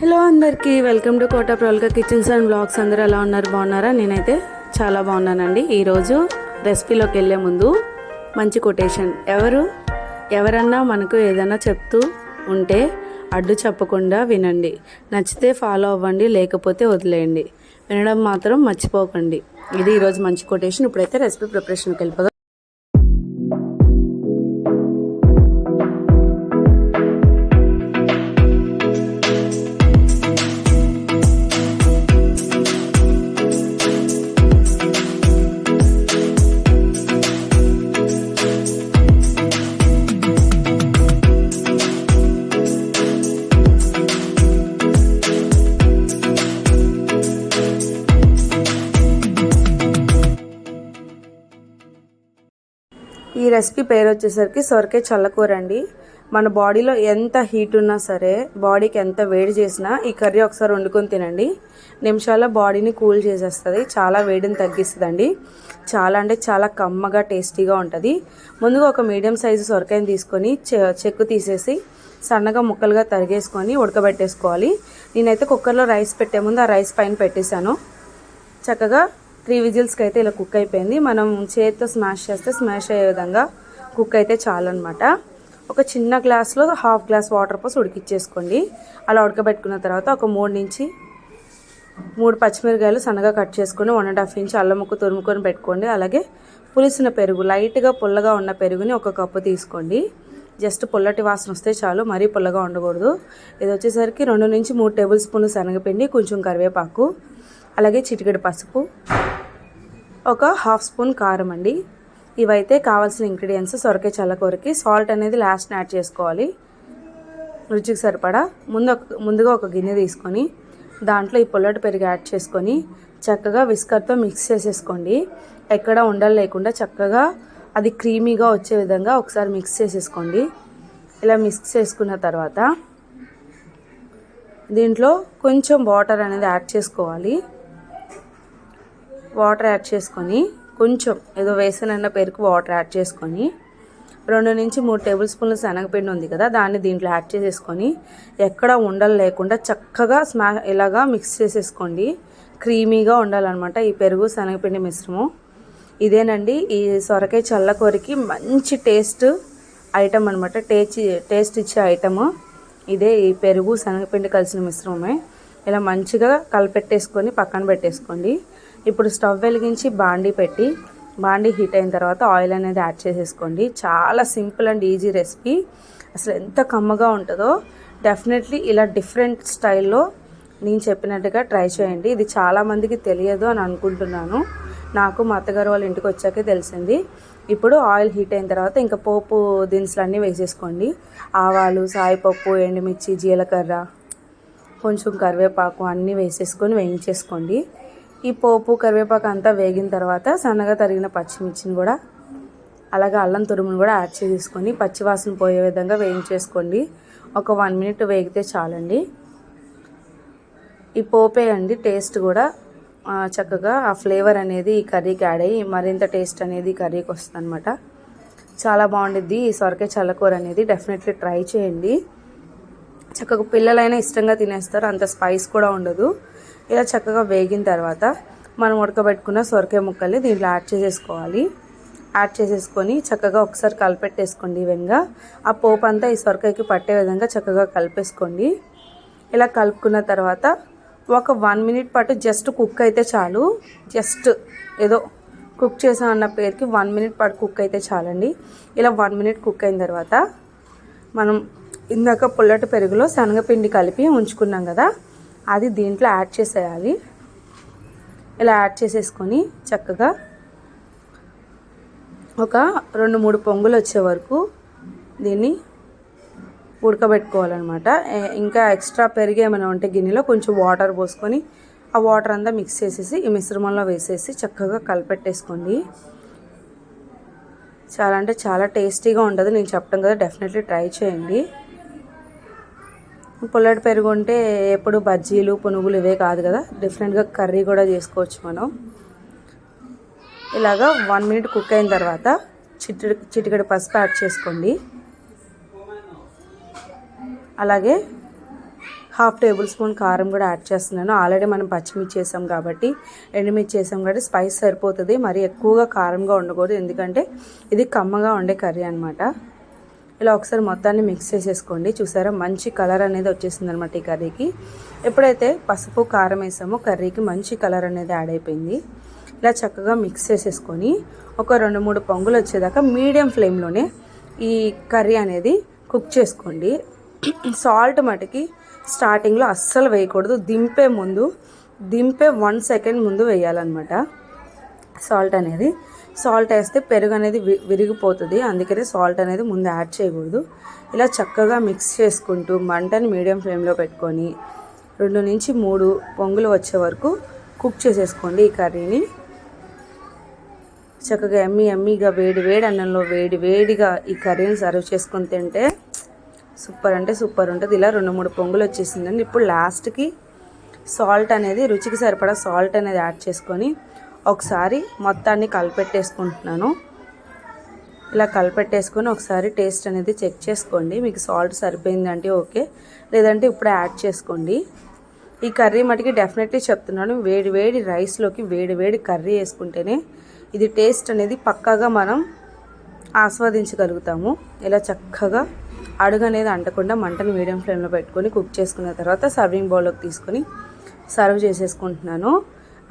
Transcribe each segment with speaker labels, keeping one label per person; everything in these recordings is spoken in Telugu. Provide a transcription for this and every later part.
Speaker 1: హలో అందరికీ వెల్కమ్ టు కోట ప్రోల్కా కిచెన్స్ అండ్ బ్లాగ్స్. అందరూ ఎలా ఉన్నారు? బాగున్నారా? నేనైతే చాలా బాగున్నానండి. ఈరోజు రెసిపీలోకి వెళ్ళే ముందు మంచి కొటేషన్. ఎవరన్నా మనకు ఏదైనా చెప్తూ ఉంటే అడ్డు చెప్పకుండా వినండి. నచ్చితే ఫాలో అవ్వండి, లేకపోతే వదిలేయండి. వినడం మాత్రం మర్చిపోకండి. ఇది ఈరోజు మంచి కొటేషన్. ఇప్పుడైతే రెసిపీ ప్రిపరేషన్కి వెళ్ళిపోదాం. ఈ రెసిపీ పేరు వచ్చేసరికి సొరకాయ చల్లకూర అండి. మన బాడీలో ఎంత హీట్ ఉన్నా సరే, బాడీకి ఎంత వేడి చేసినా ఈ కర్రీ ఒకసారి వండుకొని తినండి. నిమిషాల్లో బాడీని కూల్ చేసేస్తుంది. చాలా వేడిని తగ్గిస్తుందండి. చాలా అంటే చాలా కమ్మగా టేస్టీగా ఉంటుంది. ముందుగా ఒక మీడియం సైజు సొరకాయని తీసుకొని చెక్కు తీసేసి సన్నగా ముక్కలుగా తరిగేసుకొని ఉడకబెట్టేసుకోవాలి. నేనైతే కుక్కర్లో రైస్ పెట్టే ముందు ఆ రైస్ పైన పెట్టేశాను. చక్కగా 3 విజిల్స్కి అయితే ఇలా కుక్ అయిపోయింది. మనం చేతితో స్మాష్ చేస్తే స్మాష్ అయ్యే విధంగా కుక్ అయితే చాలన్నమాట. ఒక చిన్న గ్లాస్లో 1/2 గ్లాస్ వాటర్ పోసి ఉడికిచ్చేసుకోండి. అలా ఉడకబెట్టుకున్న తర్వాత ఒక 3 నుంచి 3 పచ్చిమిరకాయలు సన్నగా కట్ చేసుకొని 1.5 ఇంచ్ అల్లం ముక్క తురుముకొని పెట్టుకోండి. అలాగే పులిసిన పెరుగు, లైట్గా పుల్లగా ఉన్న పెరుగుని 1 కప్పు తీసుకోండి. జస్ట్ పుల్లటి వాసన వస్తే చాలు, మరీ పుల్లగా ఉండకూడదు. ఇది వచ్చేసరికి 2 నుంచి 3 టేబుల్ స్పూన్లు శనగపిండి, కొంచెం కరివేపాకు, అలాగే చిటికెడు పసుపు, ఒక 1/2 స్పూన్ కారం అండి. ఇవైతే కావాల్సిన ఇంగ్రీడియంట్స్. సొరకాయ చల్లకూరకి సాల్ట్ అనేది లాస్ట్ యాడ్ చేసుకోవాలి, రుచికి సరిపడా. ముందుగా ఒక గిన్నె తీసుకొని దాంట్లో ఈ పుల్లటి పెరుగు యాడ్ చేసుకొని చక్కగా విస్కర్తో మిక్స్ చేసేసుకోండి. ఎక్కడ ఉండలు లేకుండా చక్కగా అది క్రీమీగా వచ్చే విధంగా ఒకసారి మిక్స్ చేసేసుకోండి. ఇలా మిక్స్ చేసుకున్న తర్వాత దీంట్లో కొంచెం వాటర్ అనేది యాడ్ చేసుకోవాలి. వాటర్ యాడ్ చేసుకొని కొంచెం ఏదో వేసనన్న పేరుకు వాటర్ యాడ్ చేసుకొని 2 నుంచి 3 టేబుల్ స్పూన్ల శనగపిండి ఉంది కదా, దాన్ని దీంట్లో యాడ్ చేసేసుకొని ఎక్కడ ఉండలు లేకుండా చక్కగా ఇలాగా మిక్స్ చేసేసుకోండి. క్రీమీగా ఉండాలన్నమాట ఈ పెరుగు శనగపిండి మిశ్రమం. ఇదేనండి ఈ సొరకాయ చల్లకూరకి మంచి టేస్ట్ ఐటమ్ అనమాట. టేస్ట్ ఇచ్చే ఐటమ్ ఇదే, ఈ పెరుగు శనగపిండి కలిసిన మిశ్రమమే. ఇలా మంచిగా కలిపెట్టేసుకొని పక్కన పెట్టేసుకోండి. ఇప్పుడు స్టవ్ వెలిగించి బాండీ పెట్టి, బాండీ హీట్ అయిన తర్వాత ఆయిల్ అనేది యాడ్ చేసేసుకోండి. చాలా సింపుల్ అండ్ ఈజీ రెసిపీ. అసలు ఎంత కమ్మగా ఉంటుందో. డెఫినెట్లీ ఇలా డిఫరెంట్ స్టైల్లో నేను చెప్పినట్టుగా ట్రై చేయండి. ఇది చాలామందికి తెలియదు అని అనుకుంటున్నాను. నాకు మా అత్తగారు వాళ్ళ ఇంటికి వచ్చాకే తెలిసింది. ఇప్పుడు ఆయిల్ హీట్ అయిన తర్వాత ఇంకా పోపు దినుసులు అన్నీ వేసేసుకోండి. ఆవాలు, సాయిపప్పు, ఎండుమిర్చి, జీలకర్ర, కొంచెం కరివేపాకు అన్నీ వేసేసుకొని వేయించేసుకోండి. ఈ పోపు కరివేపాకు అంతా వేగిన తర్వాత సన్నగా తరిగిన పచ్చిమిర్చిని కూడా, అలాగే అల్లం తురుమును కూడా యాడ్ చేసుకొని పచ్చివాసన పోయే విధంగా వేయించేసుకోండి. ఒక 1 మినిట్ వేగితే చాలండి. ఈ పోపే అండి టేస్ట్ కూడా చక్కగా ఆ ఫ్లేవర్ అనేది ఈ కర్రీకి యాడ్ అయ్యి మరింత టేస్ట్ అనేది ఈ కర్రీకి వస్తుంది అనమాట. చాలా బాగుండిద్ది ఈ సొరకాయ చల్లకూర అనేది. డెఫినెట్లీ ట్రై చేయండి. చక్కగా పిల్లలైనా ఇష్టంగా తినేస్తారు, అంత స్పైస్ కూడా ఉండదు. ఇలా చక్కగా వేగిన తర్వాత మనం ఉడకబెట్టుకున్న సొరకాయ ముక్కల్ని దీంట్లో యాడ్ చేసేసుకోవాలి. యాడ్ చేసేసుకొని చక్కగా ఒకసారి కలిపెట్టేసుకోండి ఈవెన్గా. ఆ పోపు అంతా ఈ సొరకాయకి పట్టే విధంగా చక్కగా కలిపేసుకోండి. ఇలా కలుపుకున్న తర్వాత ఒక 1 మినిట్ పాటు జస్ట్ కుక్ అయితే చాలు. జస్ట్ ఏదో కుక్ చేసాం అన్న పేరుకి 1 మినిట్ పాటు కుక్ అయితే చాలండి. ఇలా 1 మినిట్ కుక్ అయిన తర్వాత మనం ఇందాక పుల్లటి పెరుగులో శనగపిండి కలిపి ఉంచుకున్నాం కదా, అది దీంట్లో యాడ్ చేసేయాలి. ఇలా యాడ్ చేసేసుకొని చక్కగా ఒక 2-3 పొంగులు వచ్చే వరకు దీన్ని ఉడకబెట్టుకోవాలన్నమాట. ఇంకా ఎక్స్ట్రా పెరుగు ఏమైనా ఉంటే గిన్నెలో కొంచెం వాటర్ పోసుకొని ఆ వాటర్ అంతా మిక్స్ చేసేసి ఈ మిశ్రమంలో వేసేసి చక్కగా కలిపెట్టేసుకోండి. చాలా అంటే చాలా టేస్టీగా ఉంటుంది. నేను చెప్పడం కదా, డెఫినెట్లీ ట్రై చేయండి. పుల్లటి పెరుగు ఉంటే ఎప్పుడు బజ్జీలు, పునుగులు ఇవే కాదు కదా, డిఫరెంట్గా కర్రీ కూడా చేసుకోవచ్చు మనం. ఇలాగా 1 మినిట్ కుక్ అయిన తర్వాత చిటికెడు పసుపు యాడ్ చేసుకోండి. అలాగే హాఫ్ టేబుల్ స్పూన్ కారం కూడా యాడ్ చేస్తున్నాను. ఆల్రెడీ మనం పచ్చిమిర్చి వేసాం కాబట్టి, ఎండుమిర్చి వేసాం కాబట్టి స్పైస్ సరిపోతుంది. మరి ఎక్కువగా కారంగా ఉండకూడదు, ఎందుకంటే ఇది కమ్మగా ఉండే కర్రీ అనమాట. ఇలా ఒకసారి మొత్తాన్ని మిక్స్ చేసేసుకోండి. చూసారా, మంచి కలర్ అనేది వచ్చేసింది అనమాట ఈ కర్రీకి. ఎప్పుడైతే పసుపు కారం వేసామో కర్రీకి మంచి కలర్ అనేది యాడ్ అయిపోయింది. ఇలా చక్కగా మిక్స్ చేసేసుకొని ఒక 2-3 పొంగులు వచ్చేదాకా మీడియం ఫ్లేమ్లోనే ఈ కర్రీ అనేది కుక్ చేసుకోండి. సాల్ట్ మటుకి స్టార్టింగ్లో అస్సలు వేయకూడదు, దింపే 1 సెకండ్ ముందు వేయాలన్నమాట సాల్ట్ అనేది. సాల్ట్ వేస్తే పెరుగు అనేది విరిగిపోతుంది, అందుకనే సాల్ట్ అనేది ముందు యాడ్ చేయకూడదు. ఇలా చక్కగా మిక్స్ చేసుకుంటూ మంటని మీడియం ఫ్లేమ్లో పెట్టుకొని 2-3 పొంగులు వచ్చే వరకు కుక్ చేసేసుకోండి ఈ కర్రీని. చక్కగా ఎమ్మీగా వేడి అన్నంలో వేడిగా ఈ కర్రీని సర్వ్ చేసుకొని తింటే సూపర్ అంటే సూపర్ ఉంటుంది. ఇలా 2-3 పొంగులు వచ్చేసిందండి. ఇప్పుడు లాస్ట్కి సాల్ట్ అనేది రుచికి సరిపడా సాల్ట్ అనేది యాడ్ చేసుకొని ఒకసారి మొత్తాన్ని కలిపెట్టేసుకుంటున్నాను. ఇలా కలిపెట్టేసుకొని ఒకసారి టేస్ట్ అనేది చెక్ చేసుకోండి. మీకు సాల్ట్ సరిపోయిందంటే ఓకే, లేదంటే ఇప్పుడు యాడ్ చేసుకోండి. ఈ కర్రీ మటుకి డెఫినెట్లీ చెప్తున్నాను, వేడి రైస్లోకి వేడి కర్రీ వేసుకుంటేనే ఇది టేస్ట్ అనేది పక్కాగా మనం ఆస్వాదించగలుగుతాము. ఇలా చక్కగా అడుగు అనేది అంటకుండా మంటను మీడియం ఫ్లేమ్లో పెట్టుకొని కుక్ చేసుకున్న తర్వాత సర్వింగ్ బౌల్లోకి తీసుకొని సర్వ్ చేసేసుకుంటున్నాను.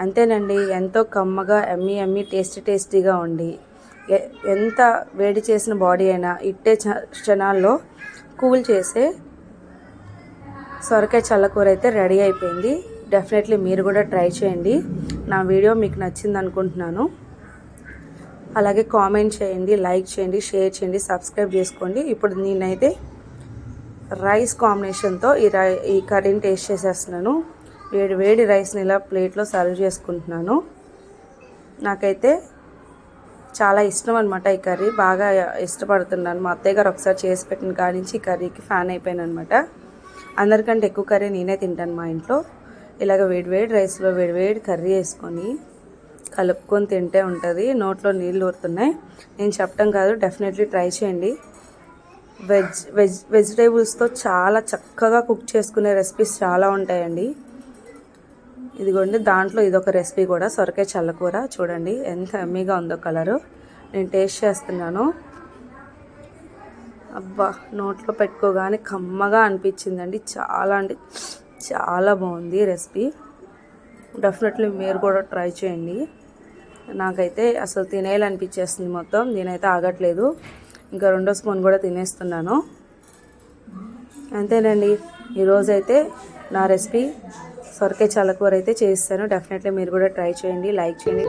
Speaker 1: అంతేనండి, ఎంతో కమ్మగా ఎమ్మీ టేస్టీగా ఉండి ఎంత వేడి చేసిన బాడీ అయినా ఇట్టే క్షణాల్లో కూల్ చేసే సొరకాయ చల్లకూర అయితే రెడీ అయిపోయింది. డెఫినెట్లీ మీరు కూడా ట్రై చేయండి. నా వీడియో మీకు నచ్చింది అనుకుంటున్నాను. అలాగే కామెంట్ చేయండి, లైక్ చేయండి, షేర్ చేయండి, సబ్స్క్రైబ్ చేసుకోండి. ఇప్పుడు నేనైతే రైస్ కాంబినేషన్తో ఈ కర్రీని టేస్ట్ చేసేస్తున్నాను. వేడి రైస్ని ఇలా ప్లేట్లో సర్వ్ చేసుకుంటున్నాను. నాకైతే చాలా ఇష్టం అనమాట ఈ కర్రీ, బాగా ఇష్టపడుతున్నాను. మా అత్తయ్య గారు ఒకసారి చేసి పెట్టిన కాడి నుంచి ఈ కర్రీకి ఫ్యాన్ అయిపోయాను అనమాట. అందరికంటే ఎక్కువ కర్రీ నేనే తింటాను మా ఇంట్లో. ఇలాగ వేడి రైస్లో వేడి కర్రీ వేసుకొని కలుపుకొని తింటే ఉంటుంది, నోట్లో నీళ్ళు ఊరుతున్నాయి. నేను చెప్పడం కాదు, డెఫినెట్లీ ట్రై చేయండి. వెజిటేబుల్స్తో చాలా చక్కగా కుక్ చేసుకునే రెసిపీస్ చాలా ఉంటాయండి. ఇదిగోండి, దాంట్లో ఇదొక రెసిపీ కూడా, సొరకాయ చల్లకూర. చూడండి ఎంత ఎమ్మీగా ఉందో కలరు. నేను టేస్ట్ చేస్తున్నాను. అబ్బా, నోట్లో పెట్టుకోగానే కమ్మగా అనిపించిందండి. చాలా అంటే చాలా బాగుంది రెసిపీ. డెఫినెట్లీ మీరు కూడా ట్రై చేయండి. నాకైతే అసలు తినేయాలనిపించేస్తుంది మొత్తం, నేనైతే ఆగట్లేదు. ఇంకా 2వ స్పూన్ కూడా తినేస్తున్నాను. అంతేనండి, ఈరోజైతే నా రెసిపీ సొరకాయ చల్లకూర అయితే చేస్తాను. డెఫినెట్లీ మీరు కూడా ట్రై చేయండి, లైక్ చేయండి.